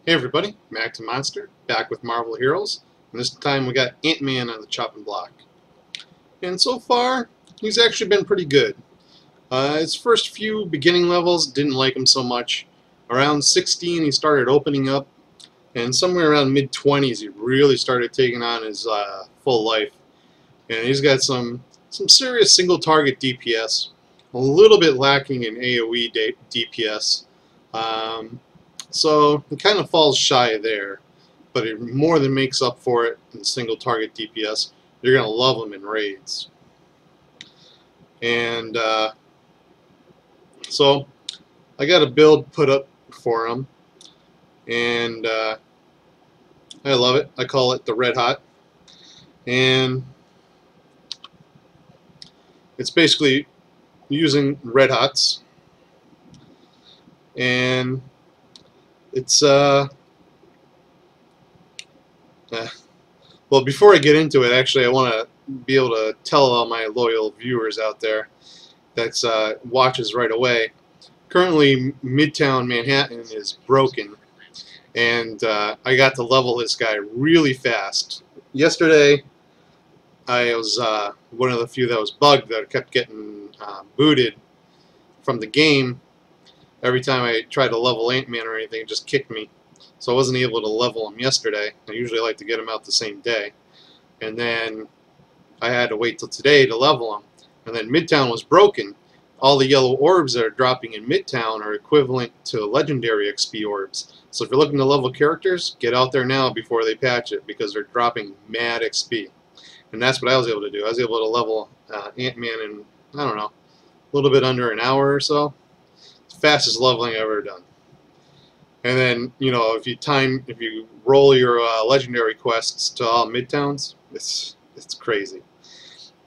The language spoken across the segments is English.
Hey everybody, Max and Monster, back with Marvel Heroes, and this time we got Ant-Man on the chopping block. And so far, he's actually been pretty good. His first few beginning levels, didn't like him so much. Around 16 he started opening up, and somewhere around mid-20s he really started taking on his full life. And he's got some serious single target DPS, a little bit lacking in AoE DPS. So he kind of falls shy there, but it more than makes up for it in single target DPS. You're going to love him in raids. And so I got a build put up for him, and I love it. I call it the Red Hot. And it's basically using Red Hots, and it's well, before I get into it, actually I want to be able to tell all my loyal viewers out there that watches right away. Currently Midtown Manhattan is broken, and I got to level this guy really fast. Yesterday I was one of the few that was bugged, that kept getting booted from the game. Every time I tried to level Ant-Man or anything, it just kicked me. So I wasn't able to level him yesterday. I usually like to get him out the same day. And then I had to wait till today to level him. And then Midtown was broken. All the yellow orbs that are dropping in Midtown are equivalent to legendary XP orbs. So if you're looking to level characters, get out there now before they patch it, because they're dropping mad XP. And that's what I was able to do. I was able to level Ant-Man in, I don't know, a little bit under an hour or so. Fastest leveling I've ever done. And then, you know, if you roll your legendary quests to all Midtowns, it's crazy.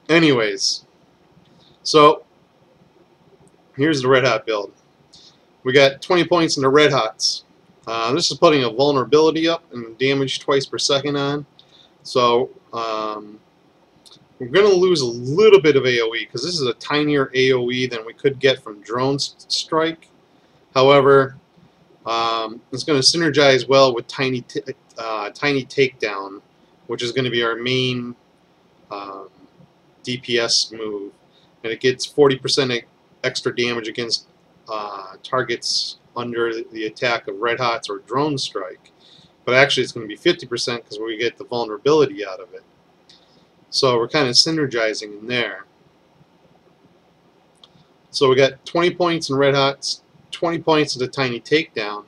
Anyways, so here's the Red Hot build. We got 20 points in the Red Hots. This is putting a vulnerability up and damage twice per second on. So we're going to lose a little bit of AoE, because this is a tinier AoE than we could get from Drone Strike. However, it's going to synergize well with Tiny Takedown, which is going to be our main DPS move. And it gets 40% extra damage against targets under the attack of Red Hots or Drone Strike. But actually it's going to be 50% because we get the vulnerability out of it. So we're kind of synergizing in there. So we got 20 points in Red Hots, 20 points in the Tiny Takedown,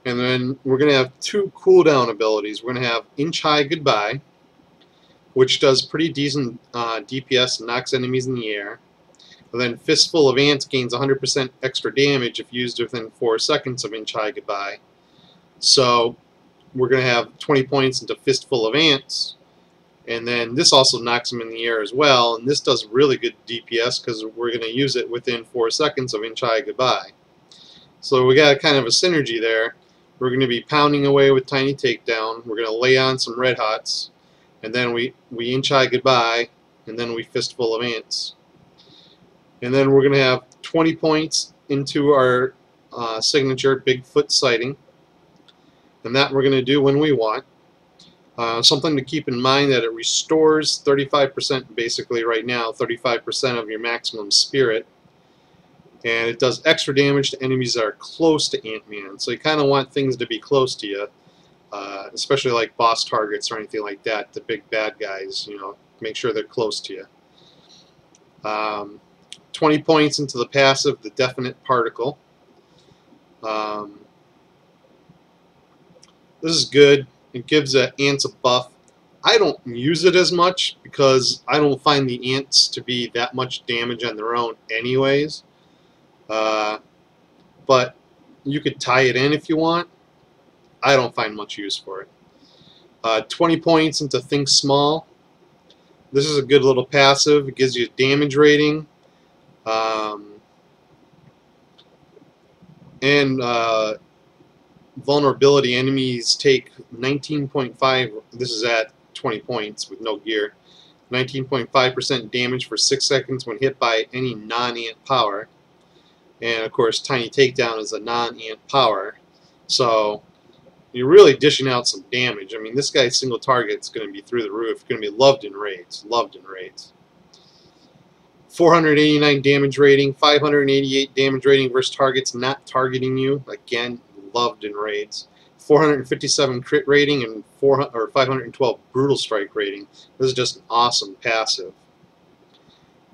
and then we're going to have two cooldown abilities. We're going to have Inch High Goodbye, which does pretty decent DPS and knocks enemies in the air. And then Fistful of Ants gains 100% extra damage if used within 4 seconds of Inch High Goodbye. So we're going to have 20 points into Fistful of Ants. And then this also knocks them in the air as well, and this does really good DPS because we're going to use it within 4 seconds of Inch High Goodbye. So we got kind of a synergy there. We're going to be pounding away with Tiny Takedown. We're going to lay on some Red Hots, and then we Inch High Goodbye, and then we Fistful of Ants. And then we're going to have 20 points into our signature Bigfoot sighting, and that we're going to do when we want. Something to keep in mind, that it restores 35% basically right now, 35% of your maximum spirit, and it does extra damage to enemies that are close to Ant-Man. So you kind of want things to be close to you, especially like boss targets or anything like that, the big bad guys, you know, make sure they're close to you. 20 points into the passive, the Definite Particle. This is good. It gives ants a buff. I don't use it as much because I don't find the ants to be that much damage on their own anyways. But you could tie it in if you want. I don't find much use for it. 20 points into Think Small. This is a good little passive. It gives you a damage rating. Vulnerability, enemies take 19.5, this is at 20 points with no gear, 19.5% damage for 6 seconds when hit by any non-ant power. And of course Tiny Takedown is a non-ant power, so you're really dishing out some damage. I mean, this guy's single target's going to be through the roof. Going to be loved in raids. Loved in raids. 489 damage rating, 588 damage rating versus targets not targeting you. Again, loved in raids. 457 crit rating and 512 brutal strike rating. This is just an awesome passive.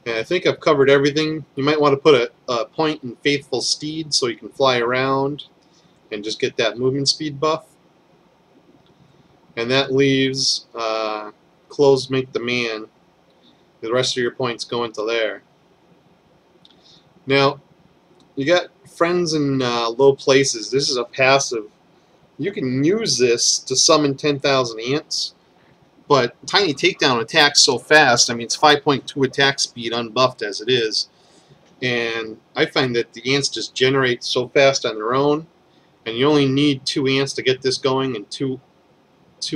And I think I've covered everything. You might want to put a point in Faithful Steed so you can fly around and just get that movement speed buff. And that leaves Clothes Make the Man. The rest of your points go into there. Now, you got friends in low places. This is a passive. You can use this to summon 10,000 ants, but Tiny Takedown attacks so fast. I mean, it's 5.2 attack speed unbuffed as it is, and I find that the ants just generate so fast on their own, and you only need 2 ants to get this going, and two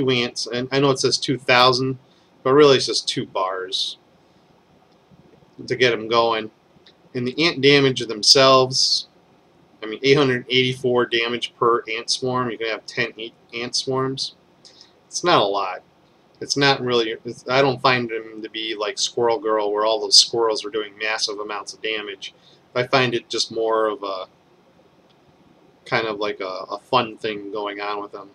ants. And I know it says 2,000, but really it's just 2 bars to get them going. And the ant damage themselves, I mean, 884 damage per ant swarm. You can have 10 ant swarms. It's not a lot. It's not really. I don't find them to be like Squirrel Girl, where all those squirrels are doing massive amounts of damage. I find it just more of a kind of like a fun thing going on with them,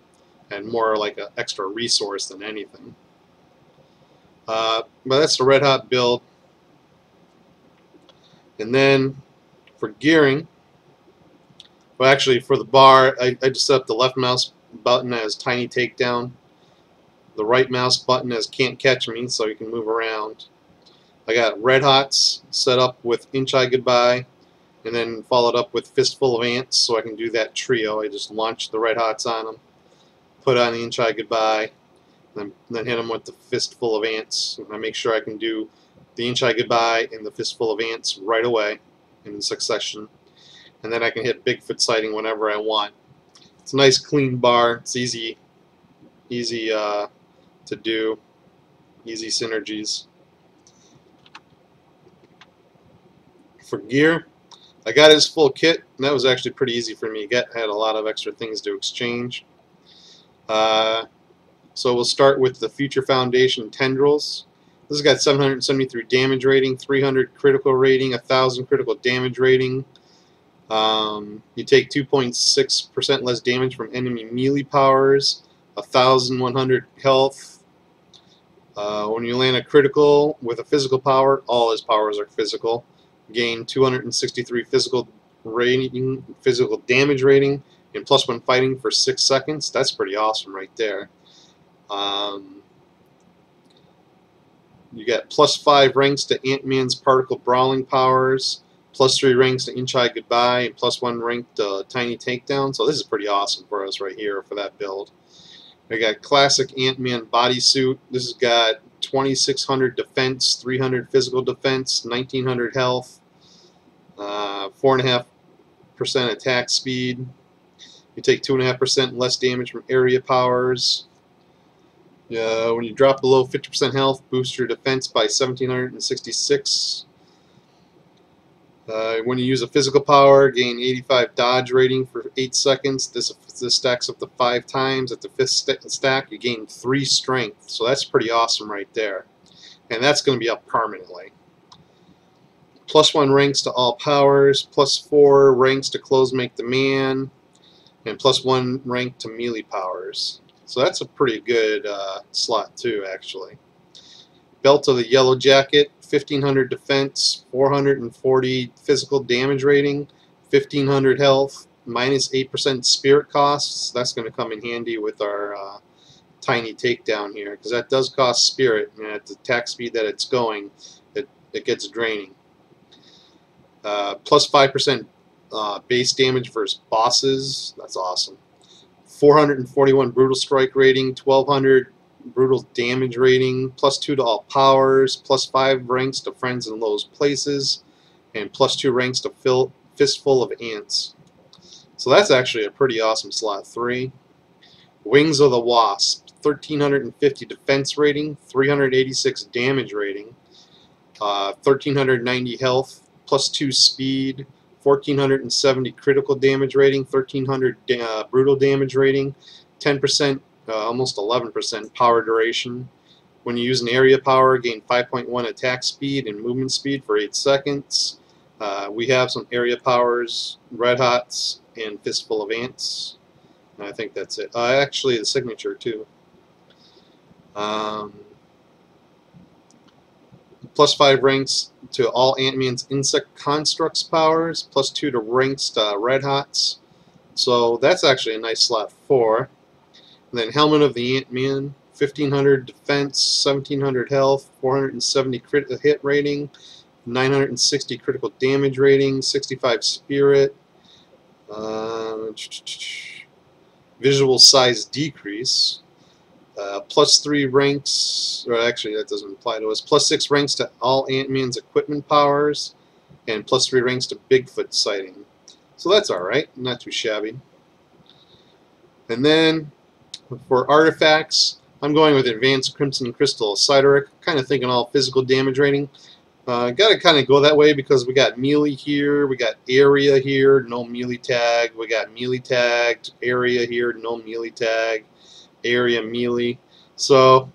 and more like an extra resource than anything. But that's the Red Hot build. And then for gearing, well, actually for the bar, I just set up the left mouse button as Tiny Takedown, the right mouse button as Can't Catch Me, so you can move around. I got Red Hots set up with Inch Eye Goodbye, and then followed up with Fistful of Ants, so I can do that trio. I just launch the Red Hots on them, put on the Inch Eye Goodbye, and then hit them with the Fistful of Ants. And I make sure I can do the Inch Eye Goodbye and the Fistful of Ants right away in succession. And then I can hit Bigfoot Sighting whenever I want. It's a nice clean bar. It's easy to do. Easy synergies. For gear, I got his full kit, and that was actually pretty easy for me to get. I had a lot of extra things to exchange. So we'll start with the Future Foundation Tendrils. This has got 773 damage rating, 300 critical rating, 1,000 critical damage rating. You take 2.6% less damage from enemy melee powers, 1,100 health. When you land a critical with a physical power, all his powers are physical. Gain 263 physical damage rating, and +1 fighting for 6 seconds. That's pretty awesome right there. You get +5 ranks to Ant-Man's particle brawling powers, +3 ranks to Inch Eye Goodbye, and +1 rank to Tiny Takedown. So this is pretty awesome for us right here for that build. We got classic Ant-Man bodysuit. This has got 2,600 defense, 300 physical defense, 1,900 health, 4.5% attack speed. You take 2.5% less damage from area powers. When you drop below 50% health, boost your defense by 1,766. When you use a physical power, gain 85 dodge rating for 8 seconds. This stacks up to 5 times. At the 5th stack, you gain 3 strength. So that's pretty awesome right there. And that's going to be up permanently. +1 ranks to all powers, +4 ranks to Clothes Make the Man, and +1 rank to melee powers. So that's a pretty good slot too, actually. Belt of the Yellow Jacket, 1,500 defense, 440 physical damage rating, 1,500 health, -8% spirit costs. That's going to come in handy with our Tiny Takedown here, because that does cost spirit, and at the attack speed that it's going, it gets draining. +5% base damage versus bosses. That's awesome. 441 brutal strike rating, 1,200 brutal damage rating, +2 to all powers, +5 ranks to friends in low places, and +2 ranks to Fistful of Ants. So that's actually a pretty awesome slot 3. Wings of the Wasp, 1,350 defense rating, 386 damage rating, 1,390 health, +2 speed, 1,470 critical damage rating, 1,300 brutal damage rating, 10%, almost 11% power duration. When you use an area power, gain 5.1 attack speed and movement speed for 8 seconds. We have some area powers, Red Hots, and Fistful of Ants. And I think that's it. Actually, the signature, too. +5 ranks to all Ant-Man's insect constructs powers, +2 to ranks to Red Hots. So that's actually a nice slot 4. And then Helmet of the Ant-Man, 1500 defense, 1700 health, 470 crit hit rating, 960 critical damage rating, 65 spirit, visual size decrease, +3 ranks, or actually that doesn't apply to us, +6 ranks to all Ant-Man's equipment powers, and +3 ranks to Bigfoot sighting. So that's alright, not too shabby. And then for artifacts, I'm going with Advanced Crimson Crystal Sideric, kind of thinking all physical damage rating. Got to kind of go that way because we got melee here, we got area here, no melee tag, we got melee tagged, area here, no melee tag, area melee. So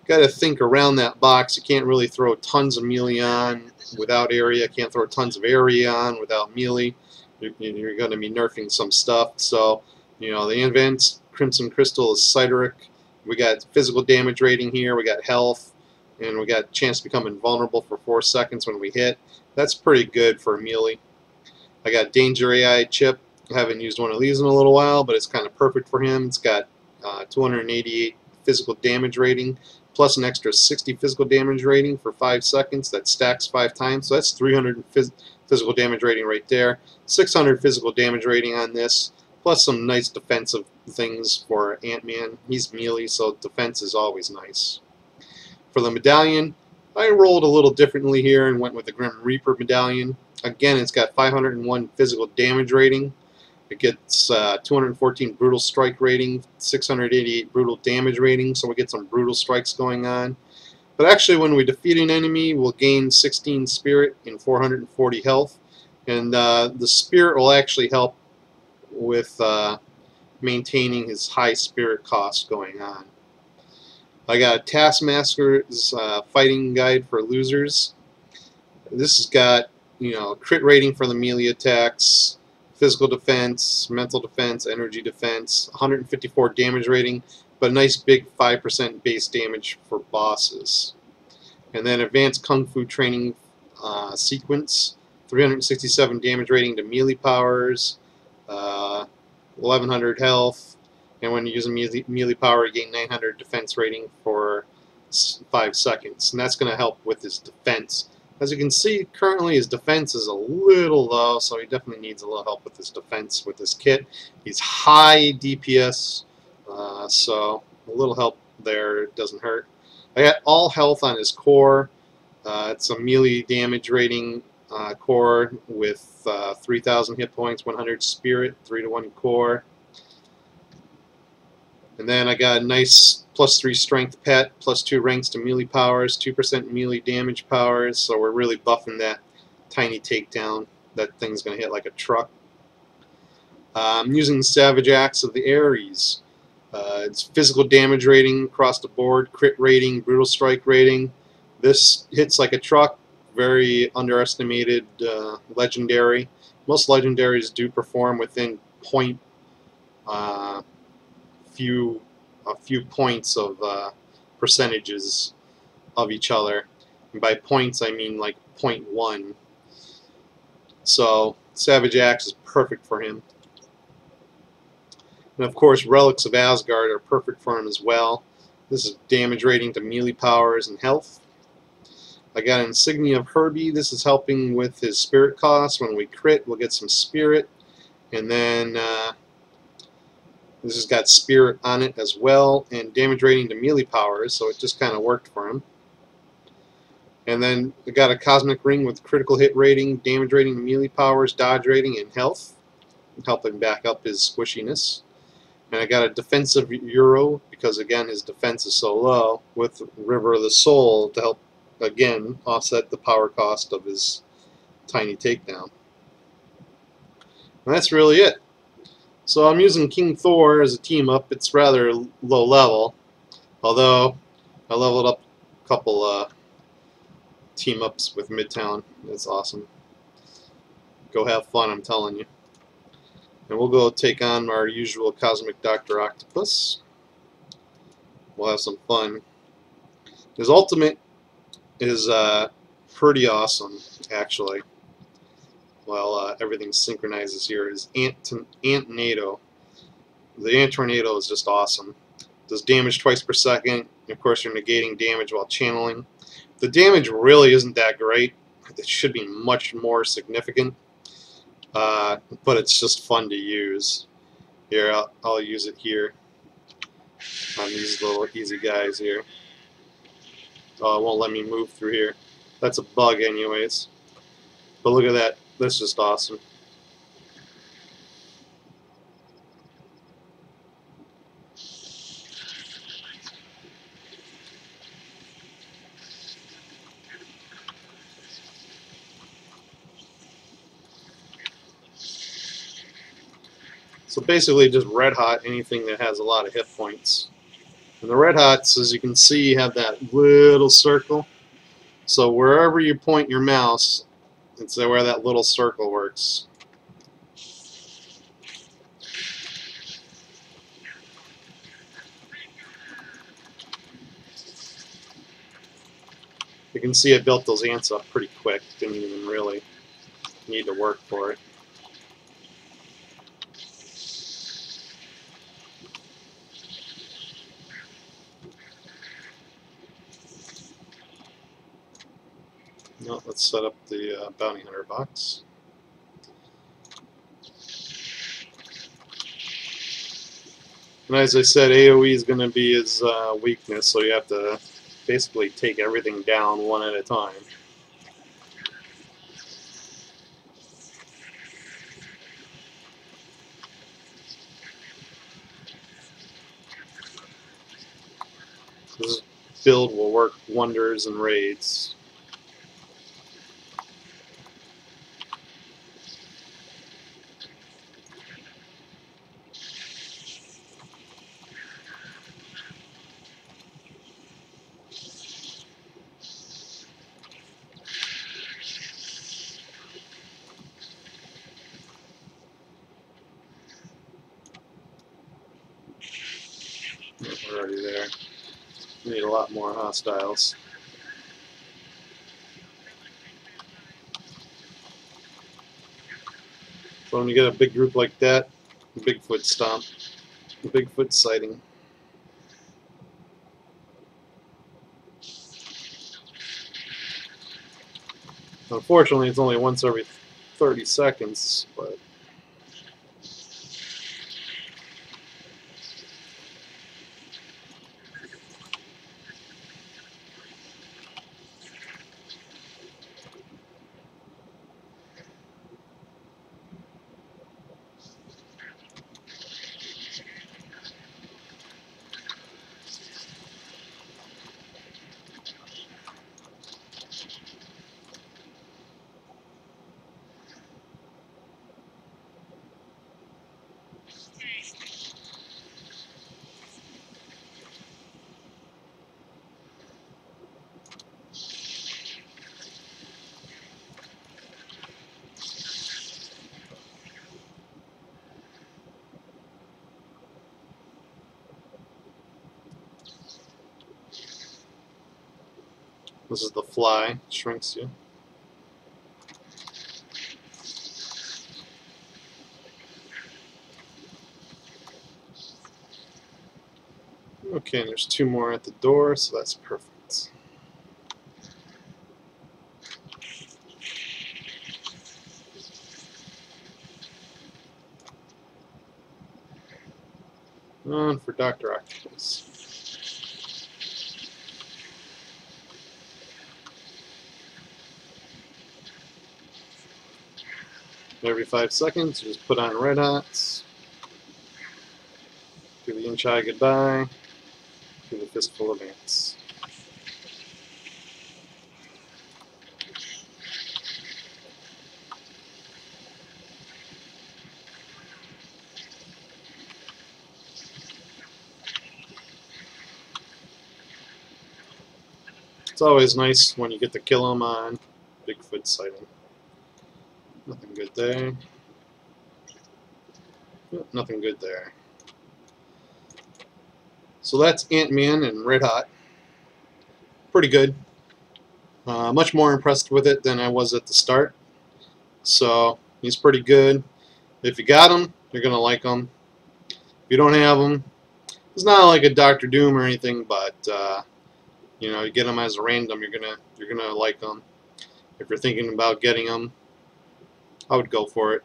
got to think around that box. You can't really throw tons of melee on without area, can't throw tons of area on without melee. You're going to be nerfing some stuff. So, you know, the Advanced Crimson Crystal is Sideric. We got physical damage rating here, we got health, and we got a chance to become invulnerable for 4 seconds when we hit. That's pretty good for melee. I got Danger AI chip. I haven't used one of these in a little while, but it's kind of perfect for him. It's got 288 physical damage rating, plus an extra 60 physical damage rating for 5 seconds. That stacks 5 times, so that's 300 physical damage rating right there. 600 physical damage rating on this, plus some nice defensive things for Ant-Man. He's melee, so defense is always nice. For the medallion, I rolled a little differently here and went with the Grim Reaper medallion. Again, it's got 501 physical damage rating. It gets 214 brutal strike rating, 688 brutal damage rating, so we get some brutal strikes going on. But actually, when we defeat an enemy, we'll gain 16 spirit and 440 health. And the spirit will actually help with maintaining his high spirit cost going on. I got Taskmaster's Fighting Guide for Losers. This has got, you know, crit rating for the melee attacks, physical defense, mental defense, energy defense, 154 damage rating, but a nice big 5% base damage for bosses. And then Advanced Kung Fu Training Sequence, 367 damage rating to melee powers, 1100 health, and when you use a melee power, you gain 900 defense rating for 5 seconds. And that's going to help with his defense. As you can see, currently his defense is a little low, so he definitely needs a little help with his defense with this kit. He's high DPS, so a little help there doesn't hurt. I got all health on his core. It's a melee damage rating core with 3,000 hit points, 100 spirit, 3-to-1 core. And then I got a nice +3 strength pet, +2 ranks to melee powers, 2% melee damage powers, so we're really buffing that tiny takedown. That thing's going to hit like a truck. I'm using the Savage Axe of the Ares. It's physical damage rating across the board, crit rating, brutal strike rating. This hits like a truck, very underestimated legendary. Most legendaries do perform within a few points of percentages of each other. And by points, I mean like 0.1. So Savage Axe is perfect for him. And of course, Relics of Asgard are perfect for him as well. This is damage rating to melee powers and health. I got Insignia of Herbie. This is helping with his spirit cost. When we crit, we'll get some spirit. And then this has got spirit on it as well, and damage rating to melee powers, so it just kind of worked for him. And then we got a Cosmic Ring with critical hit rating, damage rating to melee powers, dodge rating, and health, helping back up his squishiness. And I got a Defensive Euro, because again his defense is so low, with River of the Soul to help, again, offset the power cost of his tiny takedown. And that's really it. So I'm using King Thor as a team up. It's rather low level, although I leveled up a couple team ups with Midtown. It's awesome. Go have fun, I'm telling you. And we'll go take on our usual Cosmic Dr. Octopus. We'll have some fun. His ultimate is pretty awesome, actually. Well, everything synchronizes here. Is Ant Tornado. The Ant Tornado is just awesome. Does damage twice per second. And of course, you're negating damage while channeling. The damage really isn't that great. It should be much more significant. But it's just fun to use. Here, I'll use it here on these little easy guys here. Oh, it won't let me move through here. That's a bug anyways. But look at that. That's just awesome. So basically just red hot anything that has a lot of hit points. And the red hots, as you can see, have that little circle. So wherever you point your mouse, it's where that little circle works. You can see it built those ants up pretty quick. Didn't even really need to work for it. No, let's set up the bounty hunter box. And as I said, AoE is going to be his weakness, so you have to basically take everything down one at a time. This build will work wonders in raids. We're already there. We need a lot more hostiles. So when you get a big group like that, Bigfoot stomp, Bigfoot sighting. Unfortunately, it's only once every 30 seconds, but this is the fly, shrinks you. Okay, and there's 2 more at the door, so that's perfect. On for Dr. Octopus. Every 5 seconds, you just put on red hots. Do the inch high goodbye. Do the fistful of ants. It's always nice when you get to kill them on Bigfoot sighting. Nothing good there. Nothing good there. So that's Ant-Man and Red Hot. Pretty good. Much more impressed with it than I was at the start. So he's pretty good. If you got him, you're gonna like him. If you don't have him, it's not like a Doctor Doom or anything, but you know, you get him as a random, you're gonna like him. If you're thinking about getting him, I would go for it.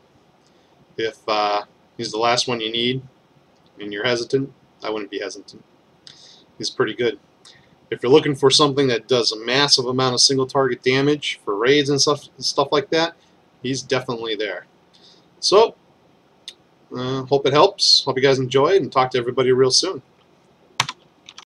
If he's the last one you need and you're hesitant, I wouldn't be hesitant. He's pretty good. If you're looking for something that does a massive amount of single target damage for raids and stuff like that, he's definitely there. So, hope it helps. Hope you guys enjoyed, and talk to everybody real soon.